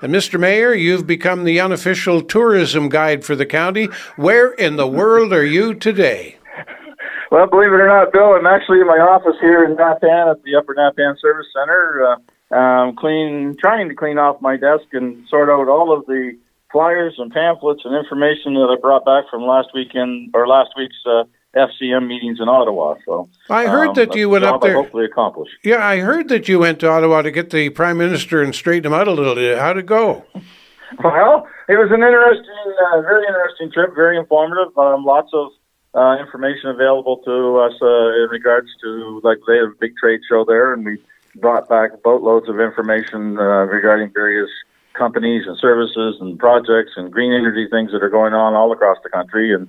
And Mr. Mayor, you've become the unofficial tourism guide for the county. Where in the world are you today? Well, believe it or not, Bill, I'm actually in my office here in Napan at the Upper Napan Service Center, trying to clean off my desk and sort out all of the flyers and pamphlets and information that I brought back from last week's FCM meetings in Ottawa. So I heard that you went up there. Hopefully accomplished. Yeah, I heard that you went to Ottawa to get the Prime Minister and straighten him out a little bit. How'd it go? Well, it was an very interesting trip, very informative. Lots of information available to us in regards to, like, they have a big trade show there, and we brought back boatloads of information regarding various companies and services and projects and green energy things that are going on all across the country, and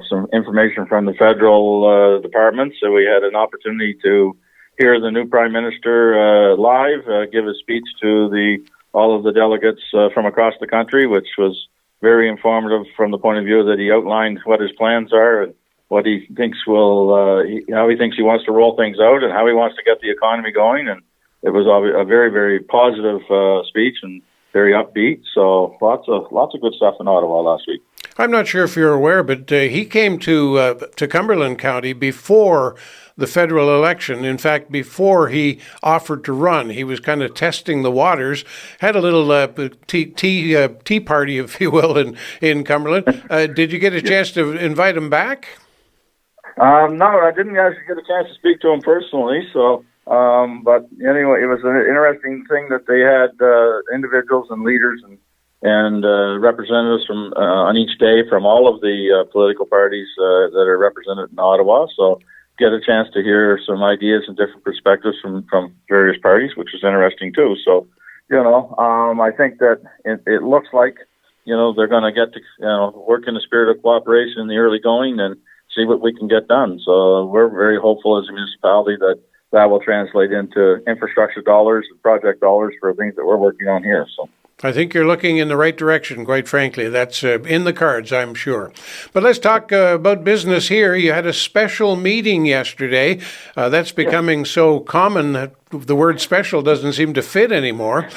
some information from the federal departments. So we had an opportunity to hear the new Prime Minister live, give a speech to all of the delegates from across the country, which was very informative from the point of view that he outlined what his plans are and what he thinks how he thinks he wants to roll things out and how he wants to get the economy going. And it was a very, very positive speech and very upbeat. So lots of good stuff in Ottawa last week. I'm not sure if you're aware, but he came to Cumberland County before the federal election. In fact, before he offered to run, he was kind of testing the waters. Had a little tea party, if you will, in Cumberland. Did you get a chance to invite him back? No, I didn't actually get a chance to speak to him personally. So, but anyway, it was an interesting thing that they had individuals and leaders and representatives from on each day from all of the political parties that are represented in Ottawa. So get a chance to hear some ideas and different perspectives from various parties, which is interesting too. So, I think that it looks like, they're going to get to, work in the spirit of cooperation in the early going and see what we can get done. So we're very hopeful as a municipality that will translate into infrastructure dollars and project dollars for things that we're working on here. So I think you're looking in the right direction, quite frankly. That's in the cards, I'm sure. But let's talk about business here. You had a special meeting yesterday. That's becoming so common that the word special doesn't seem to fit anymore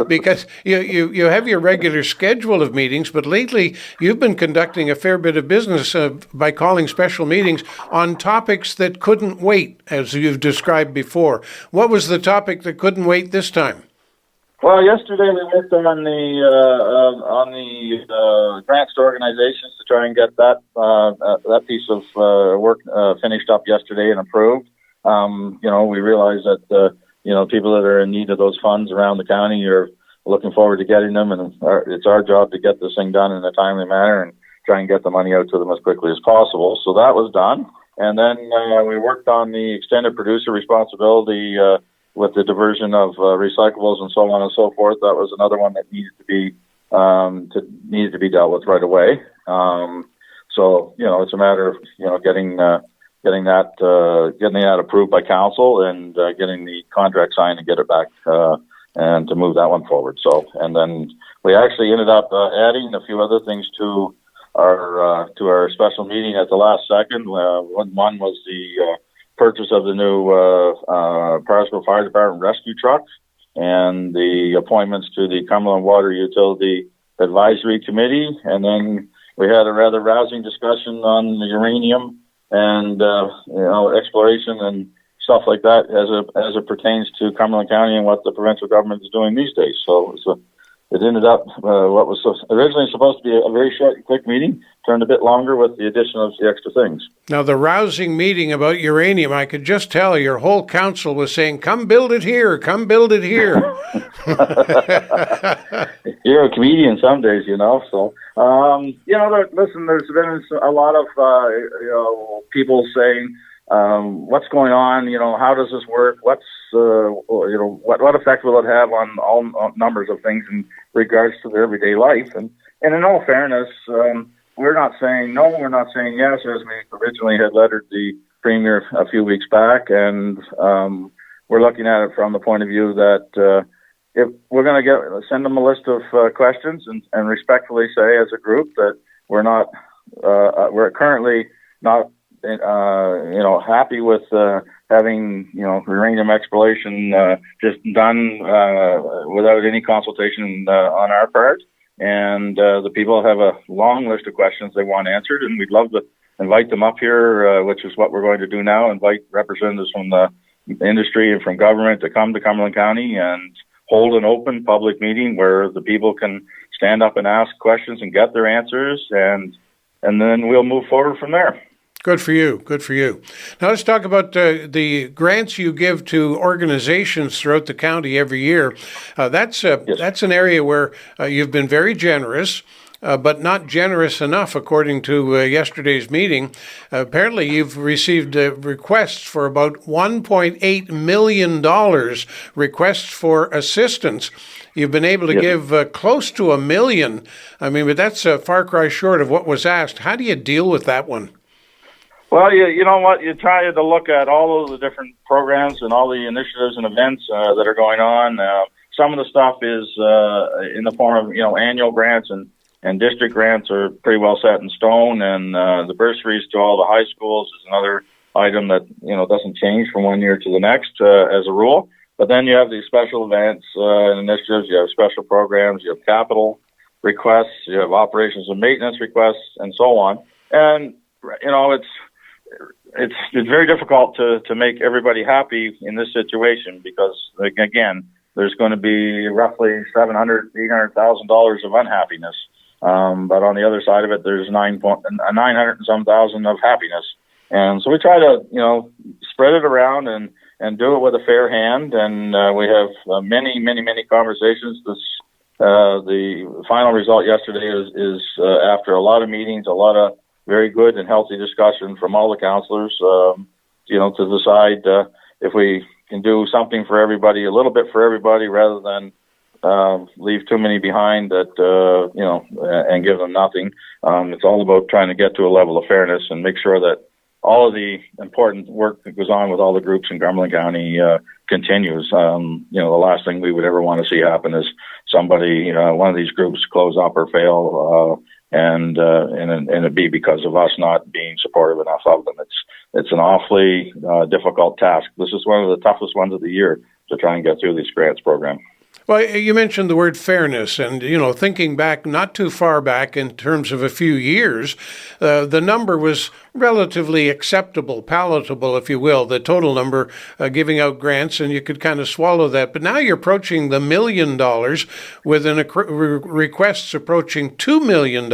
because you have your regular schedule of meetings, but lately you've been conducting a fair bit of business by calling special meetings on topics that couldn't wait, as you've described before. What was the topic that couldn't wait this time? Well, yesterday we worked on the grants to organizations to try and get that piece of work finished up yesterday and approved. We realize that people that are in need of those funds around the county are looking forward to getting them, and it's our job to get this thing done in a timely manner and try and get the money out to them as quickly as possible. So that was done, and then we worked on the extended producer responsibility. With the diversion of recyclables and so on and so forth, that was another one that needed to be dealt with right away. So it's a matter of getting that approved by council and getting the contract signed and get it back and to move that one forward. So, and then we actually ended up adding a few other things to our special meeting at the last second. One was the purchase of the new Parsonsville Fire Department rescue trucks and the appointments to the Cumberland Water Utility Advisory Committee. And then we had a rather rousing discussion on the uranium and exploration and stuff like that as it pertains to Cumberland County and what the provincial government is doing these days. So it ended up what was originally supposed to be a very short and quick meeting turned a bit longer with the addition of the extra things. Now, the rousing meeting about uranium, I could just tell your whole council was saying, come build it here, come build it here. You're a comedian some days, So, listen, there's been a lot of, people saying, what's going on? How does this work? What's what effect will it have on all numbers of things in regards to their everyday life? And in all fairness, we're not saying no, we're not saying yes, as we originally had lettered the Premier a few weeks back, and we're looking at it from the point of view that if we're going to send them a list of questions and respectfully say as a group that we're currently not happy with having, uranium exploration just done without any consultation on our part. And the people have a long list of questions they want answered, and we'd love to invite them up here, which is what we're going to do now, invite representatives from the industry and from government to come to Cumberland County and hold an open public meeting where the people can stand up and ask questions and get their answers, and then we'll move forward from there. Good for you. Good for you. Now let's talk about the grants you give to organizations throughout the county every year. That's an area where you've been very generous, but not generous enough, according to yesterday's meeting. Apparently, you've received requests for about $1.8 million, requests for assistance. You've been able to give close to $1 million. I mean, but that's a far cry short of what was asked. How do you deal with that one? Well, you know what? You try to look at all of the different programs and all the initiatives and events that are going on. Some of the stuff is in the form of, annual grants and district grants are pretty well set in stone. And the bursaries to all the high schools is another item that, doesn't change from one year to the next as a rule. But then you have these special events and initiatives. You have special programs. You have capital requests. You have operations and maintenance requests and so on. And, it's very difficult to make everybody happy in this situation because, again, there's going to be roughly $800,000 of unhappiness. But on the other side of it, there's 900 and some thousand of happiness. And so we try to, spread it around and do it with a fair hand. And we have many, many, many conversations. The final result yesterday is after a lot of meetings, a lot of very good and healthy discussion from all the councillors, to decide if we can do something for everybody, a little bit for everybody, rather than leave too many behind that, and give them nothing. It's all about trying to get to a level of fairness and make sure that all of the important work that goes on with all the groups in Cumberland County continues. The last thing we would ever want to see happen is somebody, one of these groups close up or fail, and it be because of us not being supportive enough of them. It's an awfully difficult task. This is one of the toughest ones of the year to try and get through this grants program. Well, you mentioned the word fairness, and, thinking back, not too far back in terms of a few years, the number was relatively acceptable, palatable, if you will, the total number giving out grants, and you could kind of swallow that. But now you're approaching the $1 million with requests approaching $2 million.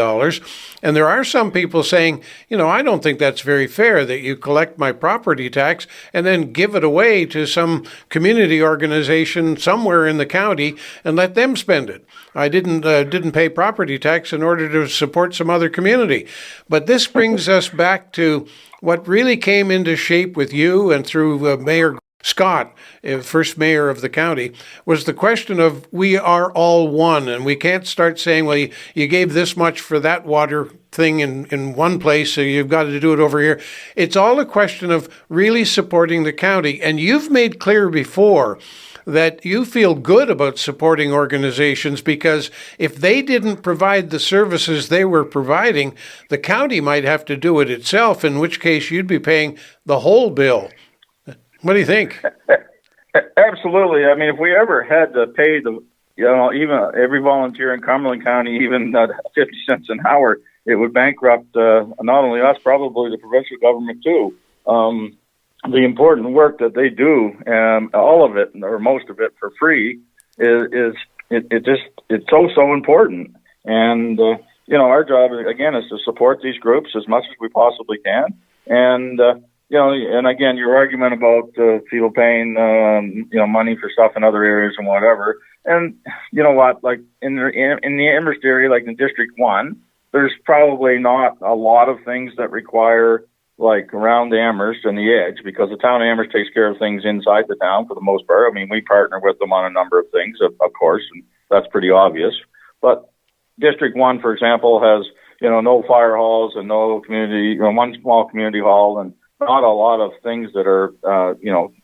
And there are some people saying, I don't think that's very fair that you collect my property tax and then give it away to some community organization somewhere in the county and let them spend it. I didn't pay property tax in order to support some other community. But this brings us back to what really came into shape with you and through Mayor Scott, first mayor of the county, was the question of we are all one, and we can't start saying, well, you gave this much for that water thing in one place, so you've got to do it over here. It's all a question of really supporting the county. And you've made clear before that you feel good about supporting organizations because if they didn't provide the services they were providing, the county might have to do it itself, in which case you'd be paying the whole bill. What do you think? Absolutely. I mean, if we ever had to pay even every volunteer in Cumberland County, even 50 cents an hour, it would bankrupt not only us, probably the provincial government too. The important work that they do, all of it or most of it for free, it's so important. And our job again is to support these groups as much as we possibly can. And and again, your argument about people paying money for stuff in other areas and whatever. And you know what, like in the Amherst area, like in District 1, there's probably not a lot of things that require like around Amherst and the edge, because the town of Amherst takes care of things inside the town for the most part. I mean, we partner with them on a number of things, of course, and that's pretty obvious. But District 1, for example, has, no fire halls and no community, one small community hall, and not a lot of things that are,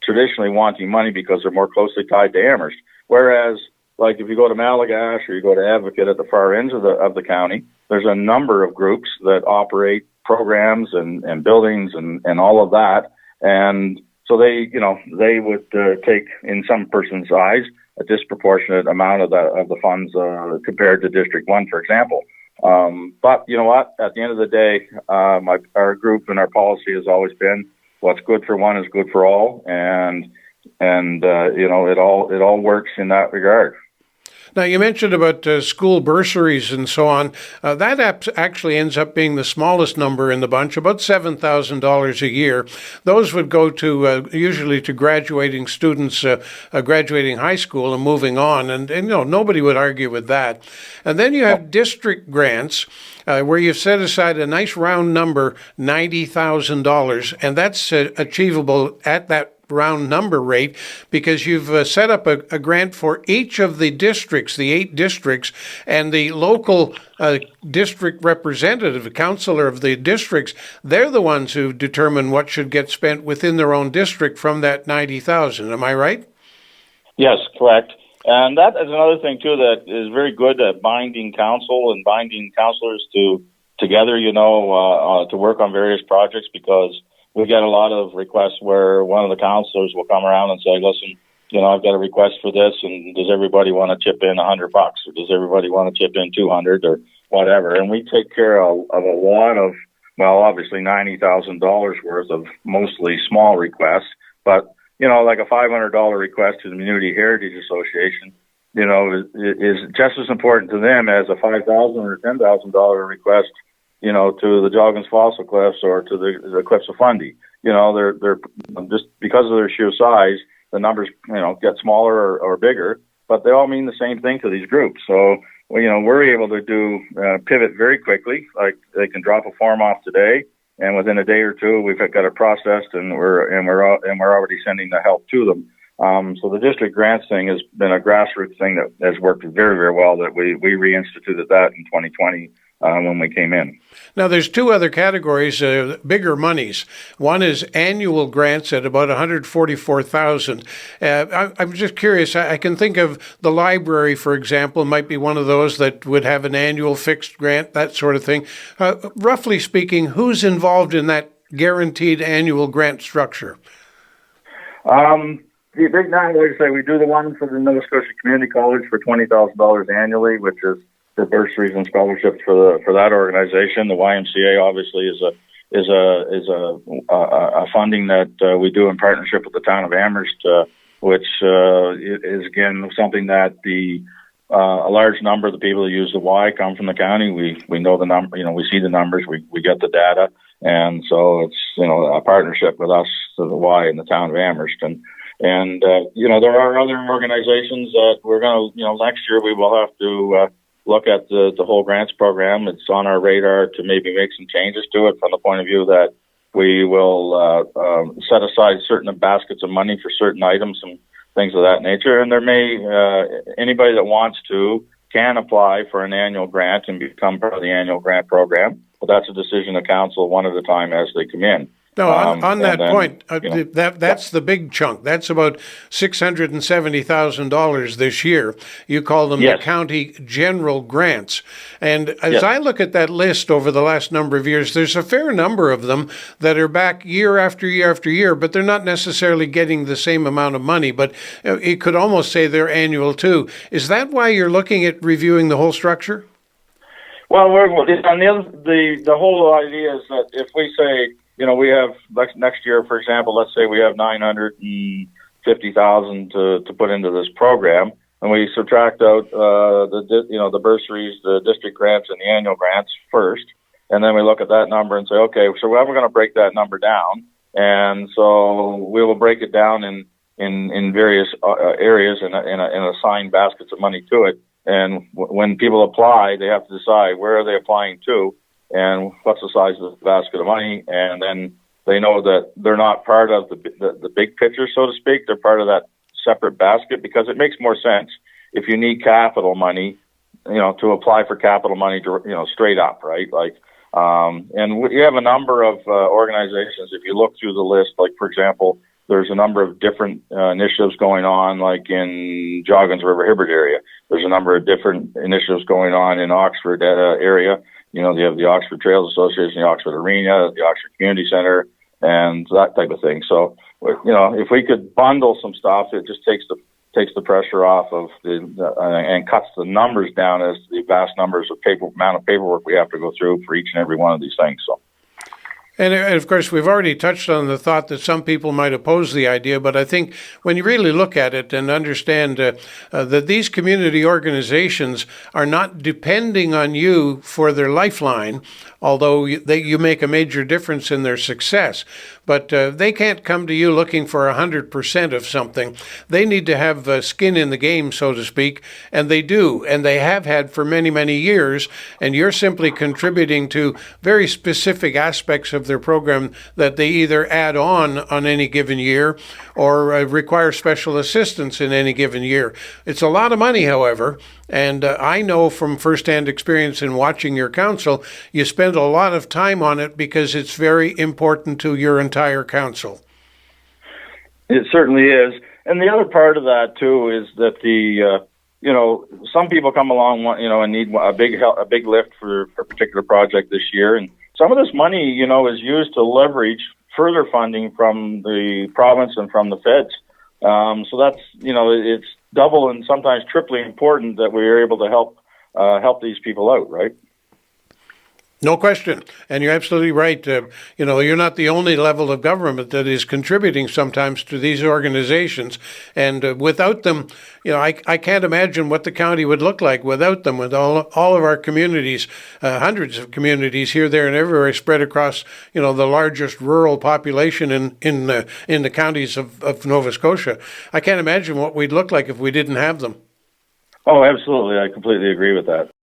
traditionally wanting money because they're more closely tied to Amherst. Whereas, like if you go to Malagash or you go to Advocate at the far ends of the county, there's a number of groups that operate programs and buildings and all of that. And So they would take, in some person's eyes, a disproportionate amount of the funds compared to District 1, for example. But you know what? At the end of the day, our group and our policy has always been what's good for one is good for all, and it all works in that regard. Now, you mentioned about school bursaries and so on. That actually ends up being the smallest number in the bunch, about $7,000 a year. Those would go to usually to graduating students, graduating high school and moving on, and nobody would argue with that. And then you have district grants, where you've set aside a nice round number, $90,000, and that's achievable at that round number rate because you've set up a grant for each of the districts, the 8 districts, and the local district representative, the councillor of the districts, they're the ones who determine what should get spent within their own district from that 90,000. Am I right? Yes, correct. And that is another thing too that is very good at binding council and binding councillors together, to work on various projects, because we get a lot of requests where one of the counselors will come around and say, listen, I've got a request for this, and does everybody want to chip in $100, or does everybody want to chip in $200 or whatever? And we take care of a lot of, obviously $90,000 worth of mostly small requests, but, like a $500 request to the Community Heritage Association, is just as important to them as a $5,000 or $10,000 request to the Joggins Fossil Cliffs or to the Cliffs of Fundy. They're just because of their sheer size, the numbers, get smaller or bigger, but they all mean the same thing to these groups. So, we're able to pivot very quickly. Like they can drop a form off today, and within a day or two, we've got it processed, and we're already sending the help to them. So the district grants thing has been a grassroots thing that has worked very, very well. That we reinstituted that in 2020. When we came in. Now, there's 2 other categories, bigger monies. One is annual grants at about $144,000. I'm just curious. I can think of the library, for example, might be one of those that would have an annual fixed grant, that sort of thing. Roughly speaking, who's involved in that guaranteed annual grant structure? The big nine, like I say, we do the one for the Nova Scotia Community College for $20,000 annually, which is for bursaries and scholarships for that organization. The YMCA obviously is a funding that we do in partnership with the town of Amherst, which is again something that a large number of the people who use the Y come from the county. We know the number, we see the numbers, we get the data, and so it's a partnership with us, the Y, and the town of Amherst, and there are other organizations that we're going to next year we will have to look at the whole grants program. It's on our radar to maybe make some changes to it from the point of view that we will set aside certain baskets of money for certain items and things of that nature. And there may, anybody that wants to can apply for an annual grant and become part of the annual grant program. But that's a decision of council one at a time as they come in. No, on that point, that's the big chunk. That's about $670,000 this year. You call them the county general grants. And as I look at that list over the last number of years, there's a fair number of them that are back year after year after year, but they're not necessarily getting the same amount of money. But you could almost say they're annual too. Is that why you're looking at reviewing the whole structure? Well, the whole idea is that if we say, we have next year, for example, let's say we have $950,000 to put into this program, and we subtract out the bursaries, the district grants, and the annual grants first, and then we look at that number and say, okay, so we're going to break that number down, and so we will break it down in various areas and assign baskets of money to it. And when people apply, they have to decide where are they applying to, and what's the size of the basket of money, and then they know that they're not part of the big picture, so to speak. They're part of that separate basket, because it makes more sense if you need capital money, to apply for capital money, straight up, right? And we have a number of organizations. If you look through the list, like for example, there's a number of different initiatives going on, like in Joggins River Hibbert area. There's a number of different initiatives going on in Oxford area. You have the Oxford Trails Association, the Oxford Arena, the Oxford Community Center, and that type of thing. So if we could bundle some stuff, it just takes the pressure off of and cuts the numbers down as the vast numbers of amount of paperwork we have to go through for each and every one of these things. So. And of course, we've already touched on the thought that some people might oppose the idea, but I think when you really look at it and understand that these community organizations are not depending on you for their lifeline, although you make a major difference in their success, but they can't come to you looking for 100% of something. They need to have skin in the game, so to speak, and they do, and they have had for many, many years, and you're simply contributing to very specific aspects of their program that they either add on any given year or require special assistance in any given year. It's a lot of money, however, and I know from firsthand experience in watching your council, you spend a lot of time on it because it's very important to your entire council. It certainly is. And the other part of that, too, is that some people come along, and need a big lift for a particular project this year. And some of this money, is used to leverage further funding from the province and from the feds. So that's, it's double and sometimes triply important that we are able to help these people out, right? No question. And you're absolutely right. You're not the only level of government that is contributing sometimes to these organizations. And without them, I can't imagine what the county would look like without them, with all of our communities, hundreds of communities here, there, and everywhere spread across, the largest rural population in the counties of Nova Scotia. I can't imagine what we'd look like if we didn't have them. Oh, absolutely. I completely agree with that.